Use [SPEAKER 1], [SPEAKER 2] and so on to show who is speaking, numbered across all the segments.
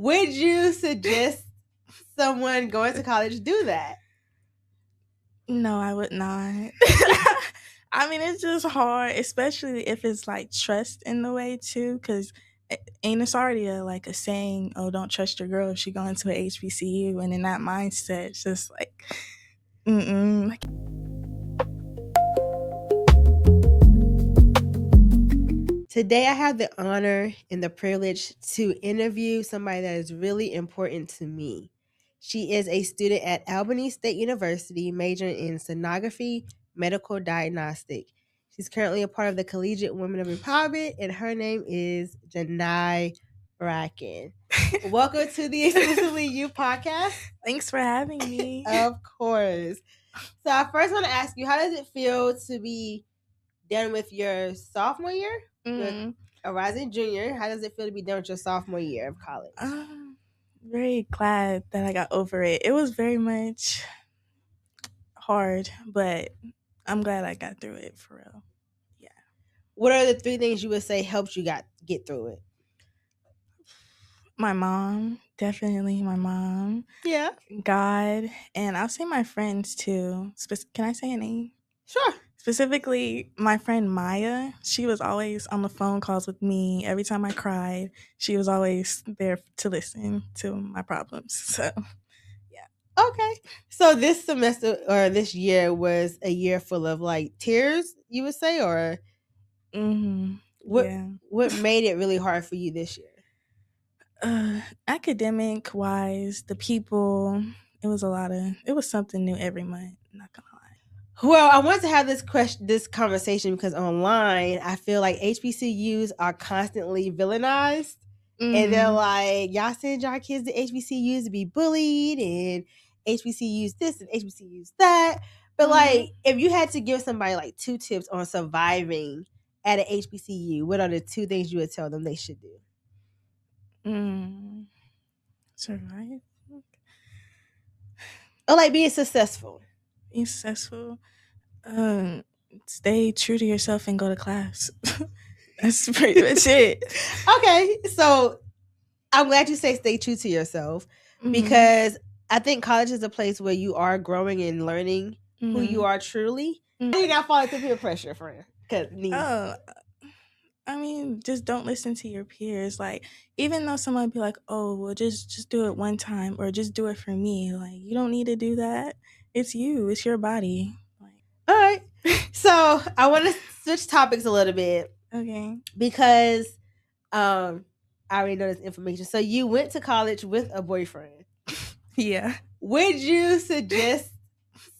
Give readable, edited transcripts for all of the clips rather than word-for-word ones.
[SPEAKER 1] Would you suggest someone going to college do that?
[SPEAKER 2] No, I would not. I mean, it's just hard, especially if it's like trust in the way too, because ain't it's already like a saying, "Oh, don't trust your girl if she going to a HBCU," and in that mindset, it's just like, like,
[SPEAKER 1] Today, I have the honor and the privilege to interview somebody that is really important to me. She is a student at Albany State University, majoring in sonography, medical diagnostic. She's currently a part of the Collegiate Women of Empowerment, and her name is Janai Bracken. Welcome to the Exclusively You podcast.
[SPEAKER 2] Thanks for having me.
[SPEAKER 1] Of course. So I first want to ask you, how does it feel to be done with your sophomore year? With a rising junior, how does it feel to be done with your sophomore year of college?
[SPEAKER 2] Very glad that I got over it. It was very much hard, but I'm glad I got through it for real. Yeah.
[SPEAKER 1] What are the 3 things you would say helped you get through it?
[SPEAKER 2] My mom, definitely my mom.
[SPEAKER 1] Yeah.
[SPEAKER 2] God, and I'll say my friends too. Can I say a name?
[SPEAKER 1] Sure.
[SPEAKER 2] Specifically, my friend Maya. She was always on the phone calls with me. Every time I cried, she was always there to listen to my problems. So, yeah.
[SPEAKER 1] Okay. So this semester or this year was a year full of like tears, you would say, or what made it really hard for you this year?
[SPEAKER 2] Academic wise, the people, it was something new every month. Not gonna lie.
[SPEAKER 1] Well, I want to have this conversation because online, I feel like HBCUs are constantly villainized. And they're like, y'all send y'all kids to HBCUs to be bullied, and HBCUs this and HBCUs that. But like, if you had to give somebody like 2 tips on surviving at an HBCU, what are the 2 things you would tell them they should do?
[SPEAKER 2] Survive?
[SPEAKER 1] Or like being successful.
[SPEAKER 2] Being successful. Stay true to yourself and go to class. That's pretty much it.
[SPEAKER 1] Okay, so I'm glad you say stay true to yourself because I think college is a place where you are growing and learning who you are truly. How do you not fall into peer pressure, friend?
[SPEAKER 2] I mean, just don't listen to your peers. Like, even though someone be like, "Oh, well, just do it one time," or "Just do it for me," like, you don't need to do that. It's you. It's your body. Like,
[SPEAKER 1] all right. So I want to switch topics a little bit.
[SPEAKER 2] Okay.
[SPEAKER 1] Because I already know this information. So you went to college with a boyfriend.
[SPEAKER 2] Yeah.
[SPEAKER 1] Would you suggest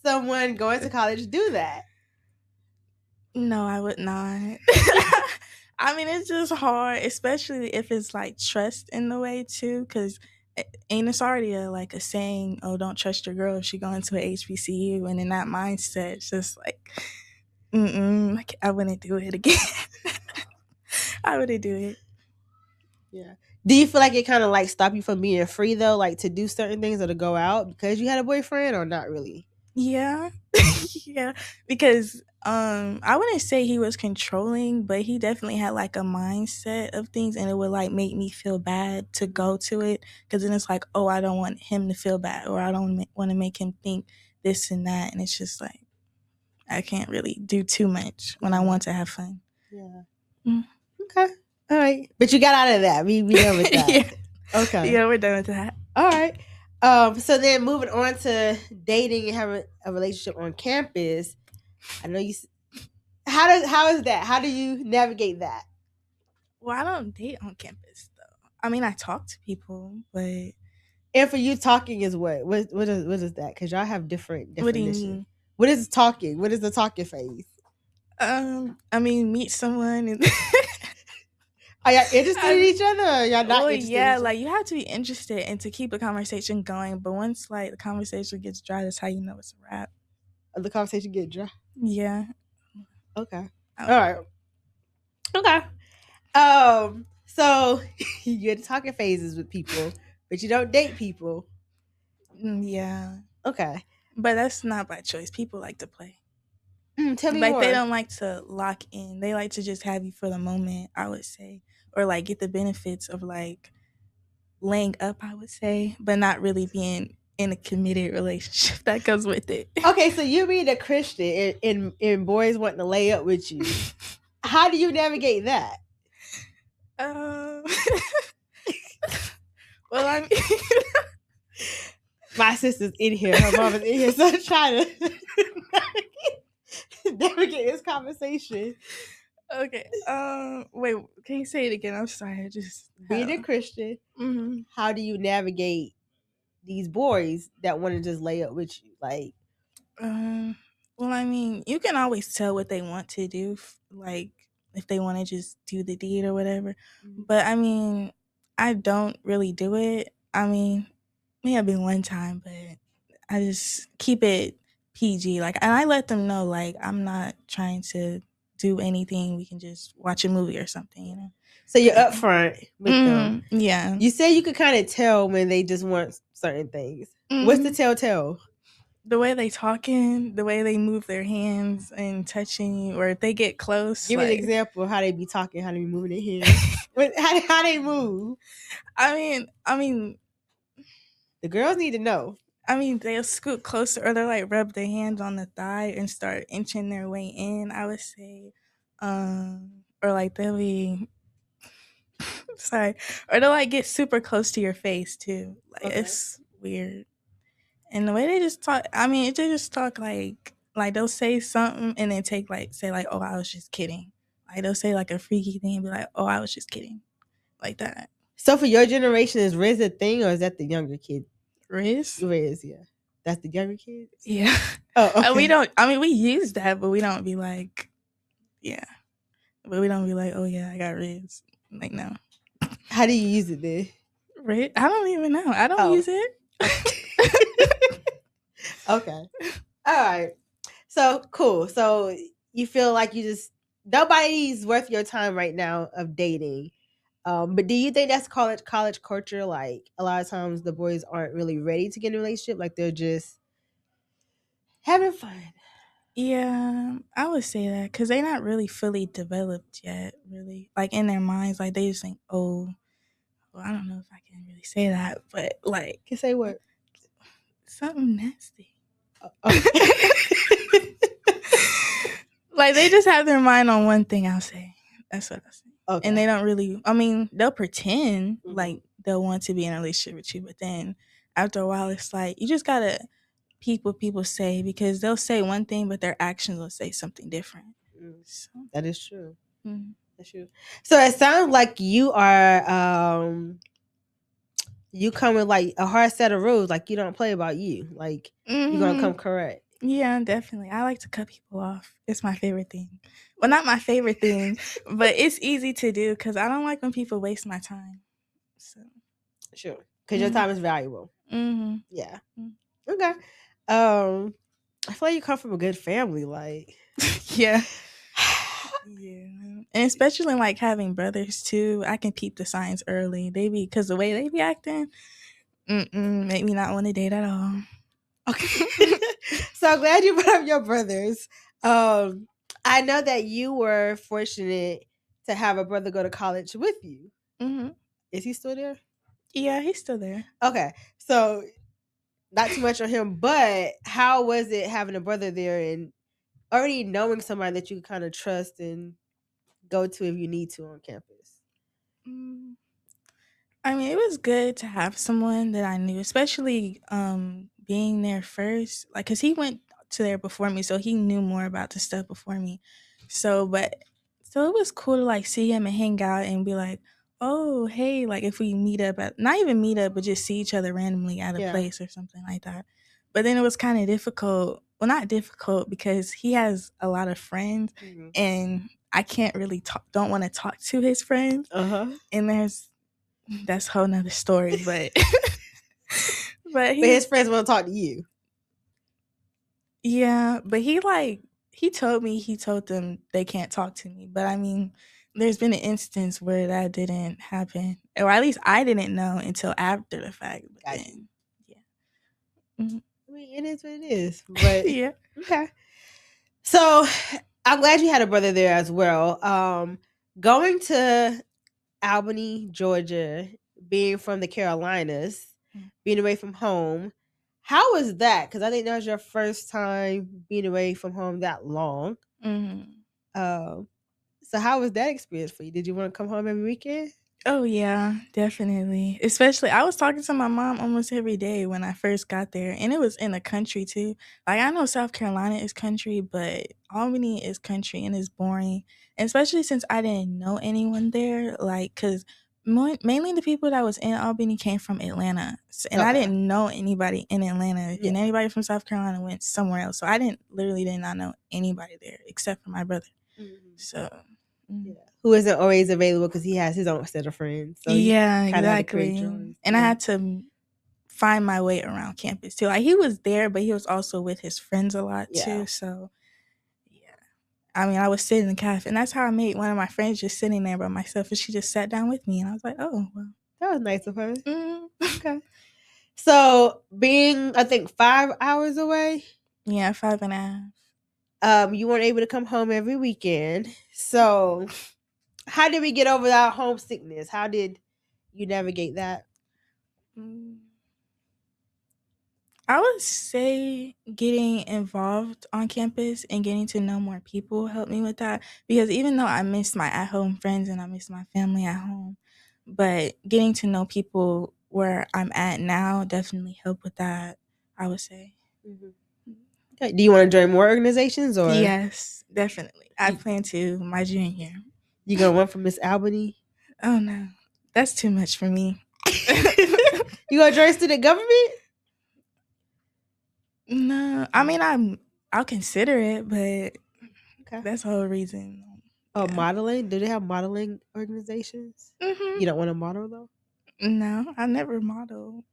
[SPEAKER 1] someone going to college do that?
[SPEAKER 2] No, I would not. I mean, it's just hard, especially if it's like trust in the way too, because ain't it's already a saying, "Oh, don't trust your girl if she going to a HBCU," and in that mindset, it's just like, like I wouldn't do it again. I wouldn't do it.
[SPEAKER 1] Yeah. Do you feel like it kind of like stop you from being free though, like to do certain things or to go out because you had a boyfriend, or not really?
[SPEAKER 2] Yeah. Yeah, because I wouldn't say he was controlling, but he definitely had like a mindset of things, and it would like make me feel bad to go to it, because then it's like, oh, I don't want him to feel bad, or I don't want to make him think this and that, and it's just like I can't really do too much when I want to have fun.
[SPEAKER 1] Yeah. Okay. All right. But you got out of that. We done with that.
[SPEAKER 2] Yeah.
[SPEAKER 1] Okay.
[SPEAKER 2] Yeah, we're done with that.
[SPEAKER 1] All right. So then moving on to dating and having a relationship on campus. I know you. How is that? How do you navigate that?
[SPEAKER 2] Well, I don't date on campus though. I mean, I talk to people, but
[SPEAKER 1] and for you, talking is what? What is that? Because y'all have different definitions.
[SPEAKER 2] What do you mean?
[SPEAKER 1] What is talking? What is the talking phase?
[SPEAKER 2] I mean, meet someone and.
[SPEAKER 1] Are y'all interested in each other, or y'all not interested?
[SPEAKER 2] Yeah, like you have to be interested and to keep a conversation going. But once like the conversation gets dry, that's how you know it's a wrap.
[SPEAKER 1] The conversation get dry.
[SPEAKER 2] Yeah.
[SPEAKER 1] Okay. All right. Okay. So you're talking phases with people, but you don't date people.
[SPEAKER 2] Yeah.
[SPEAKER 1] Okay.
[SPEAKER 2] But that's not by choice. People like to play.
[SPEAKER 1] Tell me
[SPEAKER 2] more.
[SPEAKER 1] Like
[SPEAKER 2] they don't like to lock in. They like to just have you for the moment, I would say, or like get the benefits of like laying up, I would say, but not really being in a committed relationship that goes with it.
[SPEAKER 1] Okay, so you being a Christian and boys wanting to lay up with you. How do you navigate that?
[SPEAKER 2] Um, well, I'm.
[SPEAKER 1] My sister's in here. Her mom is in here, so I'm trying to navigate this conversation.
[SPEAKER 2] Okay. Wait. Can you say it again? I'm sorry. I just
[SPEAKER 1] Being a Christian, how do you navigate these boys that want to just lay up with you? Like,
[SPEAKER 2] Well, I mean, you can always tell what they want to do, like if they want to just do the deed or whatever. But I mean, I don't really do it. I mean, may have been one time, but I just keep it PG. Like, and I let them know, like, I'm not trying to do anything. We can just watch a movie or something, you know.
[SPEAKER 1] So you're upfront with them.
[SPEAKER 2] Yeah.
[SPEAKER 1] You say you could kind of tell when they just want certain things. What's the telltale?
[SPEAKER 2] The way they talking, the way they move their hands and touching you, or if they get close.
[SPEAKER 1] Give me an example of how they be talking, how they be moving their hands. how they move.
[SPEAKER 2] I mean,
[SPEAKER 1] the girls need to know.
[SPEAKER 2] I mean, they'll scoot closer, or they'll like rub their hands on the thigh and start inching their way in, I would say. Or like they'll be sorry, or they'll like get super close to your face too. Like it's weird. And the way they just talk, I mean, they just talk like they'll say something and then say like, oh, I was just kidding. Like they'll say like a freaky thing and be like, oh, I was just kidding, like that.
[SPEAKER 1] So for your generation, is Riz a thing or is that the younger kid?
[SPEAKER 2] Riz,
[SPEAKER 1] yeah, that's the younger kids.
[SPEAKER 2] Yeah.
[SPEAKER 1] Oh, okay.
[SPEAKER 2] We don't. I mean, we use that, but we don't be like, yeah. But we don't be like, oh yeah, I got Riz. Like no.
[SPEAKER 1] How do you use it then?
[SPEAKER 2] Riz? I don't even know. I don't use it.
[SPEAKER 1] Okay. All right. So cool. So you feel like you just nobody's worth your time right now of dating. But do you think that's college culture? Like a lot of times the boys aren't really ready to get in a relationship. Like they're just having fun.
[SPEAKER 2] Yeah, I would say that because they're not really fully developed yet. Really, like in their minds, like they just think, oh, well, I don't know if I can really say that, but like,
[SPEAKER 1] can say what?
[SPEAKER 2] Something nasty. Like they just have their mind on one thing. I'll say that's what I say. Okay. And they don't really. I mean, they'll pretend like they'll want to be in a relationship with you, but then after a while, it's like you just gotta peep what people say because they'll say one thing, but their actions will say something different. So.
[SPEAKER 1] That is true. That's true. So it sounds like you are. You come with like a hard set of rules. Like you don't play about you. Like you're gonna come correct.
[SPEAKER 2] Yeah, definitely. I like to cut people off. It's my favorite thing. Well, not my favorite thing, but it's easy to do because I don't like when people waste my time. So
[SPEAKER 1] sure, because your time is valuable. Yeah. Okay. I feel like you come from a good family. Like,
[SPEAKER 2] yeah. Yeah, and especially like having brothers too. I can peep the signs early. They be because the way they be acting, make me not want to date at all.
[SPEAKER 1] Okay. So I'm glad you brought up your brothers. I know that you were fortunate to have a brother go to college with you. Is he still there?
[SPEAKER 2] Yeah, he's still there.
[SPEAKER 1] Okay. So not too much on him, but how was it having a brother there and already knowing somebody that you kind of trust and go to if you need to on campus?
[SPEAKER 2] I mean, it was good to have someone that I knew, especially being there first. Like, cause he went to there before me, so he knew more about the stuff before me. So it was cool to like see him and hang out and be like, oh, hey, like if we meet up at not even meet up, but just see each other randomly at a place or something like that. But then it was kind of difficult. Well, not difficult because he has a lot of friends, and I can't really don't want to talk to his friends. And that's a whole nother story, but but
[SPEAKER 1] his friends want to talk to you.
[SPEAKER 2] Yeah, but he told them they can't talk to me. But I mean, there's been an instance where that didn't happen, or at least I didn't know until after the fact. But then,
[SPEAKER 1] I mean, it is what it is. But yeah, okay. So I'm glad you had a brother there as well. Going to Albany, Georgia, being from the Carolinas, being away from home. How was that? Because I think that was your first time being away from home that long. Um, so how was that experience for you? Did you want to come home every weekend?
[SPEAKER 2] Oh yeah, definitely. Especially I was talking to my mom almost every day when I first got there, and it was in the country too. Like I know South Carolina is country, but Albany is country and it's boring. And especially since I didn't know anyone there, like cuz mainly the people that was in Albany came from Atlanta. And I
[SPEAKER 1] Okay.
[SPEAKER 2] didn't know anybody in Atlanta,
[SPEAKER 1] Yeah.
[SPEAKER 2] and anybody from South Carolina went somewhere else. So I did not know anybody there except for my brother.
[SPEAKER 1] Mhm.
[SPEAKER 2] So
[SPEAKER 1] Yeah. Who isn't always available because he has his own set of friends. So you
[SPEAKER 2] yeah,
[SPEAKER 1] kind of had to create
[SPEAKER 2] exactly.
[SPEAKER 1] yours.
[SPEAKER 2] And I had to find my way around campus too. Like he was there, but he was also with his friends a lot
[SPEAKER 1] Yeah.
[SPEAKER 2] too. So yeah. I mean, I was sitting in the cafe, and that's how I made one of my friends just sitting there by myself, and she just sat down with me, and I was like, "Oh, well."
[SPEAKER 1] That was nice of her.
[SPEAKER 2] Mm.
[SPEAKER 1] Okay. So being, I think, 5 hours away,
[SPEAKER 2] Yeah, 5.5.
[SPEAKER 1] you weren't able to come home every weekend. So how did we get over that homesickness? How did you navigate that?
[SPEAKER 2] Mm. I would say getting involved on campus and getting to know more people helped me with that because even though I miss my at home friends and I miss my family at home, but getting to know people where I'm at now definitely helped with that, I would say.
[SPEAKER 1] Mhm. Okay. Do you want to join more organizations or
[SPEAKER 2] Yes, definitely. I
[SPEAKER 1] you,
[SPEAKER 2] plan to my junior year.
[SPEAKER 1] you gonna run for Miss Albany?
[SPEAKER 2] Oh no, that's too much for me.
[SPEAKER 1] You gonna join student government?
[SPEAKER 2] No, I mean I'll consider it, but
[SPEAKER 1] Okay.
[SPEAKER 2] that's the whole reason.
[SPEAKER 1] Oh,
[SPEAKER 2] Yeah.
[SPEAKER 1] modeling? Do they have modeling organizations? You don't want to model though?
[SPEAKER 2] No, I never model.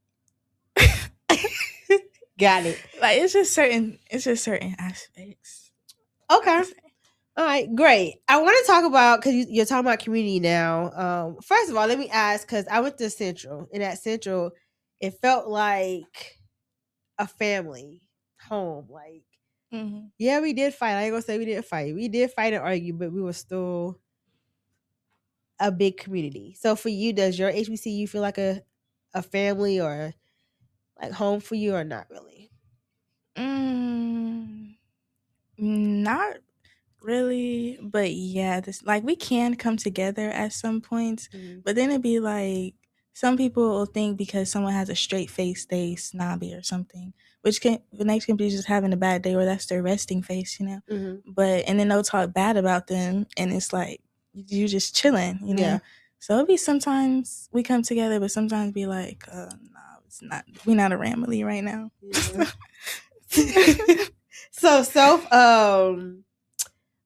[SPEAKER 1] Got it.
[SPEAKER 2] Like it's just certain aspects. I
[SPEAKER 1] Okay.
[SPEAKER 2] would say.
[SPEAKER 1] All right, great. I want to talk about because you're talking about community now. First of all, let me ask because I went to Central, and at Central, it felt like a family home. Like,
[SPEAKER 2] Mhm.
[SPEAKER 1] yeah, we did fight. I ain't gonna say we didn't fight. We did fight and argue, but we were still a big community. So for you, does your HBCU feel like a family or like home for you, or not really?
[SPEAKER 2] Mm, not really, but yeah, this like we can come together at some points,
[SPEAKER 1] Mhm.
[SPEAKER 2] but then it'd be like some people will think because someone has a straight face they snobby or something, which can the next can be just having a bad day or that's their resting face, you know.
[SPEAKER 1] Mhm.
[SPEAKER 2] But and then they'll talk bad about them, and it's like you just chilling, you know.
[SPEAKER 1] Yeah.
[SPEAKER 2] So it'll be sometimes we come together, but sometimes be like, no, it's not. We're not a family right now.
[SPEAKER 1] Yeah. So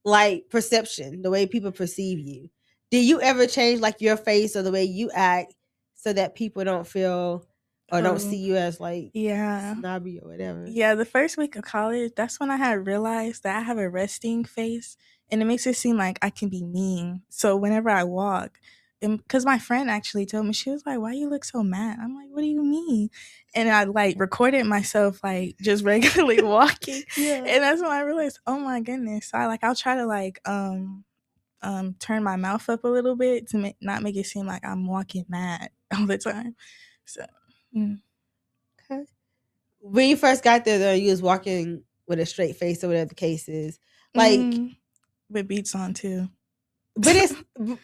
[SPEAKER 1] like perception, the way people perceive you. Do you ever change like your face or the way you act so that people don't feel or don't see
[SPEAKER 2] Oh,
[SPEAKER 1] you as like
[SPEAKER 2] yeah.
[SPEAKER 1] snobby or whatever?
[SPEAKER 2] Yeah, the first week of college, that's when I had realized that I have a resting face and it makes it seem like I can be mean. So whenever I walk, because my friend actually told me, she was like, "Why you look so mad?" I'm like, "What do you mean?" And I like recorded myself like just regularly walking.
[SPEAKER 1] Yeah.
[SPEAKER 2] And that's when I realized, oh my goodness. So I'll try to like turn my mouth up a little bit to not make it seem like I'm walking mad all the time. So mm.
[SPEAKER 1] Okay. When you first got there though, you was walking with a straight face or whatever the case is. Like
[SPEAKER 2] Mm, with beats on too.
[SPEAKER 1] but it's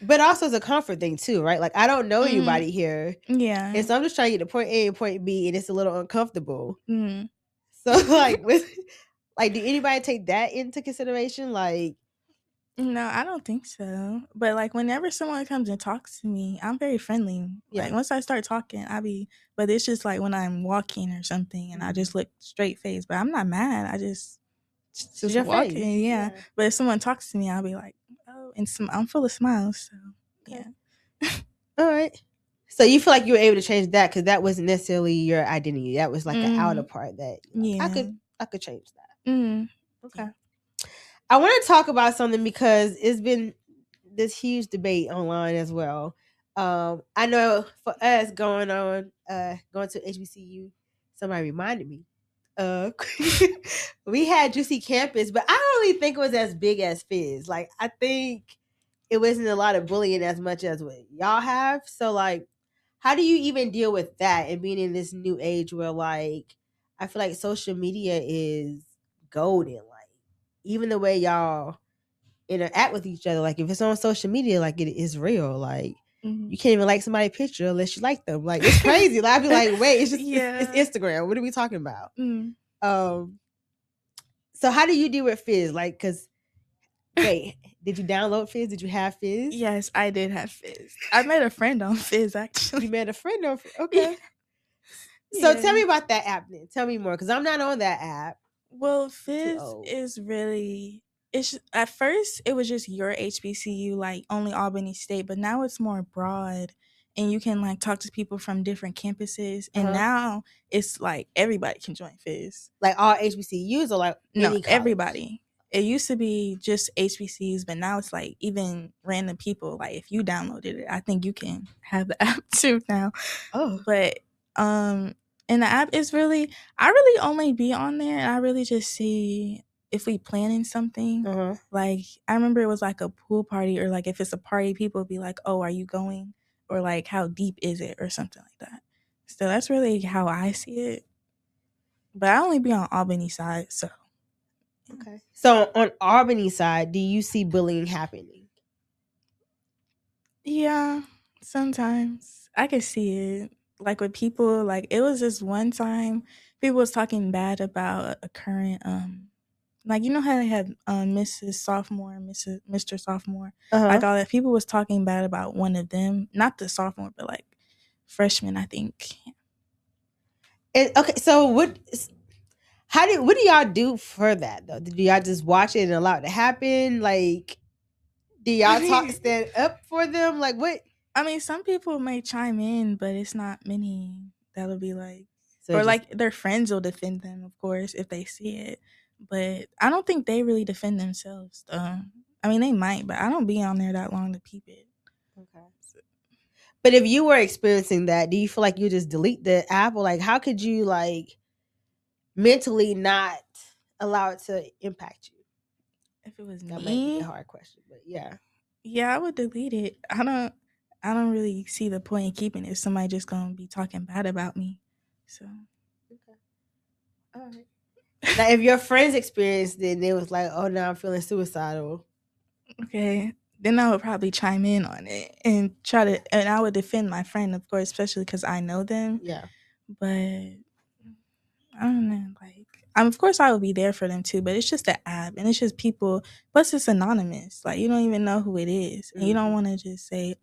[SPEAKER 1] but also it's a comfort thing too, right? Like I don't know
[SPEAKER 2] Mhm.
[SPEAKER 1] anybody here. And
[SPEAKER 2] Yeah.
[SPEAKER 1] so I'm just trying to get to point A and point B and it's a little uncomfortable.
[SPEAKER 2] Mm.
[SPEAKER 1] So like with like do anybody take that into consideration? Like
[SPEAKER 2] No, I don't think so. But like whenever someone comes and talks to me, I'm very friendly.
[SPEAKER 1] yeah.
[SPEAKER 2] Like once I start talking, but it's just like when I'm walking or something and I
[SPEAKER 1] Mhm.
[SPEAKER 2] just look straight face, but I'm not mad. I
[SPEAKER 1] It's
[SPEAKER 2] just
[SPEAKER 1] your face.
[SPEAKER 2] walking, yeah.
[SPEAKER 1] Yeah.
[SPEAKER 2] But if someone talks to me, I'll be like, "Oh," and I'm full of smiles, so
[SPEAKER 1] Okay.
[SPEAKER 2] yeah.
[SPEAKER 1] All right. So you feel like you were able to change that because that wasn't necessarily your identity. That was like an outer
[SPEAKER 2] Mm.
[SPEAKER 1] part that you're like,
[SPEAKER 2] Yeah.
[SPEAKER 1] I could change that.
[SPEAKER 2] Mm.
[SPEAKER 1] Okay.
[SPEAKER 2] Yeah.
[SPEAKER 1] I want to talk about something because it's been this huge debate online as well. I know for us going to HBCU, somebody reminded me. We had Juicy Campus, but I don't really think it was as big as Fizz. Like I think it wasn't a lot of bullying as much as what y'all have. So like, how do you even deal with that and being in this new age where like I feel like social media is golden, like even the way y'all interact with each other, like if it's on social media, like it is real, like you can't even like somebody's picture unless you like them, like it's crazy. Like I'd be like, wait, it's just it's
[SPEAKER 2] Yeah.
[SPEAKER 1] Instagram, what are we talking about? So how do you deal with Fizz, like because wait, did you download Fizz, did you have Fizz?
[SPEAKER 2] Yes, I did have Fizz. I met a friend on Fizz
[SPEAKER 1] You
[SPEAKER 2] actually.
[SPEAKER 1] met a friend of
[SPEAKER 2] Yeah.
[SPEAKER 1] okay. So tell
[SPEAKER 2] Yeah.
[SPEAKER 1] me about that app then. Tell me more because I'm not on that app.
[SPEAKER 2] Well,
[SPEAKER 1] I'm too
[SPEAKER 2] Fizz
[SPEAKER 1] old.
[SPEAKER 2] is really it's at first it was just your HBCU, like only Albany State, but now it's more broad and you can like talk to people from different campuses and
[SPEAKER 1] Uh-huh.
[SPEAKER 2] now it's like everybody can join Fizz.
[SPEAKER 1] Like all HBCUs or like
[SPEAKER 2] No,
[SPEAKER 1] any college?
[SPEAKER 2] everybody. It used to be just HBCUs, but now it's like even random people. Like if you downloaded it, I think you can have the app too now.
[SPEAKER 1] Oh.
[SPEAKER 2] But um and the app is really I really only be on there and I really just see if we planning something.
[SPEAKER 1] Uh-huh.
[SPEAKER 2] Like I remember it was like a pool party or like if it's a party, people be like, "Oh, are you going?" Or like, "How deep is it?" or something like that. So that's really how I see it. But I only be on Albany side, so
[SPEAKER 1] Okay. So on Albany side, do you see bullying happening?
[SPEAKER 2] yeah, sometimes I can see it. Like with people, like it was this one time people was talking bad about a current like you know how they had Mrs. Sophomore and Mr. Sophomore, like
[SPEAKER 1] Uh-huh.
[SPEAKER 2] all that people was talking bad about one of them, not the sophomore, but like freshman, I think.
[SPEAKER 1] And okay, so what do y'all do for that though? Do y'all just watch it and allow it to happen? Like do y'all stand up for them? Like what?
[SPEAKER 2] I mean, some people may chime in, but it's not many that'll be like,
[SPEAKER 1] So
[SPEAKER 2] or
[SPEAKER 1] just
[SPEAKER 2] like their friends will defend them, of course, if they see it. But I don't think they really defend themselves. I mean, they might, but I don't be on there that long to peep it.
[SPEAKER 1] okay. But if you were experiencing that, do you feel like you just delete the app or like how could you like mentally not allow it to impact you?
[SPEAKER 2] If it was
[SPEAKER 1] That might be a
[SPEAKER 2] me,
[SPEAKER 1] hard question, but yeah.
[SPEAKER 2] yeah, I would delete it. I don't really see the point in keeping it if somebody just gonna be talking bad about me. So
[SPEAKER 1] Okay. All right. Now, if your friends experienced it and it was like, oh, now I'm feeling suicidal.
[SPEAKER 2] okay. Then I would probably chime in on it and try to, and I would defend my friend, of course, especially because I know them.
[SPEAKER 1] Yeah.
[SPEAKER 2] But I don't know, like, of course I would be there for them too, but it's just an app and it's just people. Plus, it's anonymous. Like, you don't even know who it is, and you don't
[SPEAKER 1] Mm-hmm.
[SPEAKER 2] want to just say,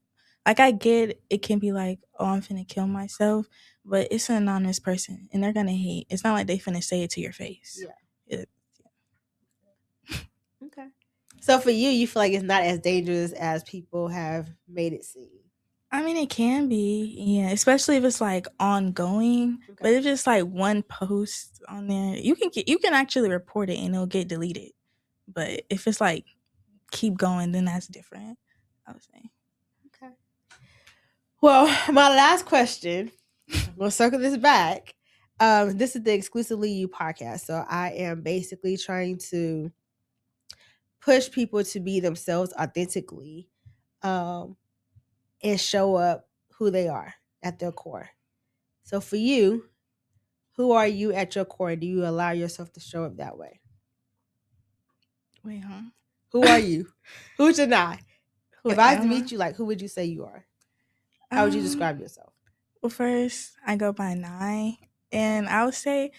[SPEAKER 2] like, I get it can be like, oh, I'm finna kill myself, but it's an anonymous person and they're gonna hate. It's not like they finna say it to your face.
[SPEAKER 1] Yeah.
[SPEAKER 2] It,
[SPEAKER 1] Okay. So for you, you feel like it's not as dangerous as people have made it seem.
[SPEAKER 2] I mean, it can be, yeah, especially if it's like ongoing. But
[SPEAKER 1] Okay.
[SPEAKER 2] if it's like one post on there, you can actually report it and it'll get deleted. But if it's like keep going, then that's different, I would say.
[SPEAKER 1] Okay. Well, my last question, I'm gonna circle this back. This is the Exclusively You podcast. So I am basically trying to push people to be themselves authentically, um, and show up who they are at their core. So for you, who are you at your core? Do you allow yourself to show up that way?
[SPEAKER 2] Wait, huh?
[SPEAKER 1] Who are you? Who's Janai?
[SPEAKER 2] Who
[SPEAKER 1] If I was to
[SPEAKER 2] am I?
[SPEAKER 1] meet you, like who would you say you are? How would you describe yourself?
[SPEAKER 2] Well, first, I go by Nye. And I would say,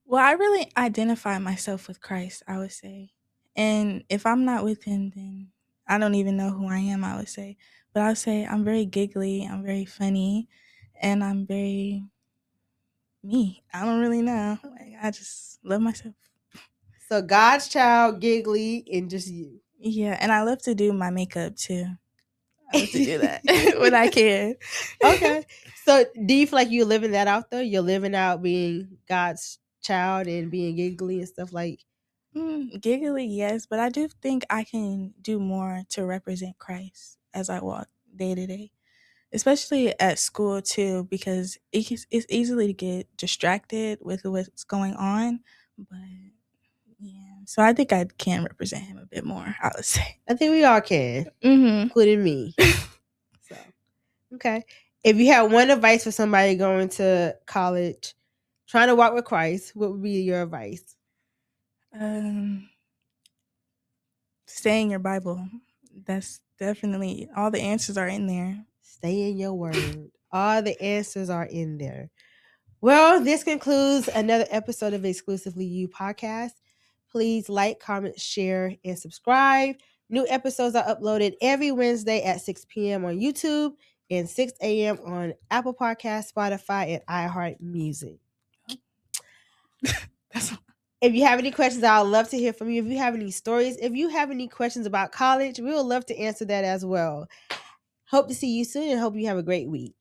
[SPEAKER 2] well, I really identify myself with Christ, I would say. And if I'm not with him, then I don't even know who I am, I would say. But I would say I'm very giggly, I'm very funny, and I'm very me. I don't really know. Like, I just love myself.
[SPEAKER 1] So God's child, giggly, and just you.
[SPEAKER 2] Yeah, and I love to do my makeup too. I love to do that when I can.
[SPEAKER 1] Okay. So do you feel like you're living that out though? You're living out being God's child and being giggly and stuff like.
[SPEAKER 2] Giggly, yes, but I do think I can do more to represent Christ as I walk day to day, especially at school too, because it's easily to get distracted with what's going on. But yeah, so I think I can represent him a bit more, I would say.
[SPEAKER 1] I think we all can,
[SPEAKER 2] Mm-hmm.
[SPEAKER 1] including me. So okay. If you had one advice for somebody going to college, trying to walk with Christ, what would be your advice?
[SPEAKER 2] Stay in your Bible. That's definitely all the answers are in there.
[SPEAKER 1] Stay in your word. All the answers are in there. Well, this concludes another episode of Exclusively You podcast. Please like, comment, share, and subscribe. New episodes are uploaded every Wednesday at 6 p.m. on YouTube and 6 a.m. on Apple Podcasts, Spotify, and iHeartMusic. If you have any questions, I would love to hear from you. If you have any stories, if you have any questions about college, we would love to answer that as well. Hope to see you soon and hope you have a great week.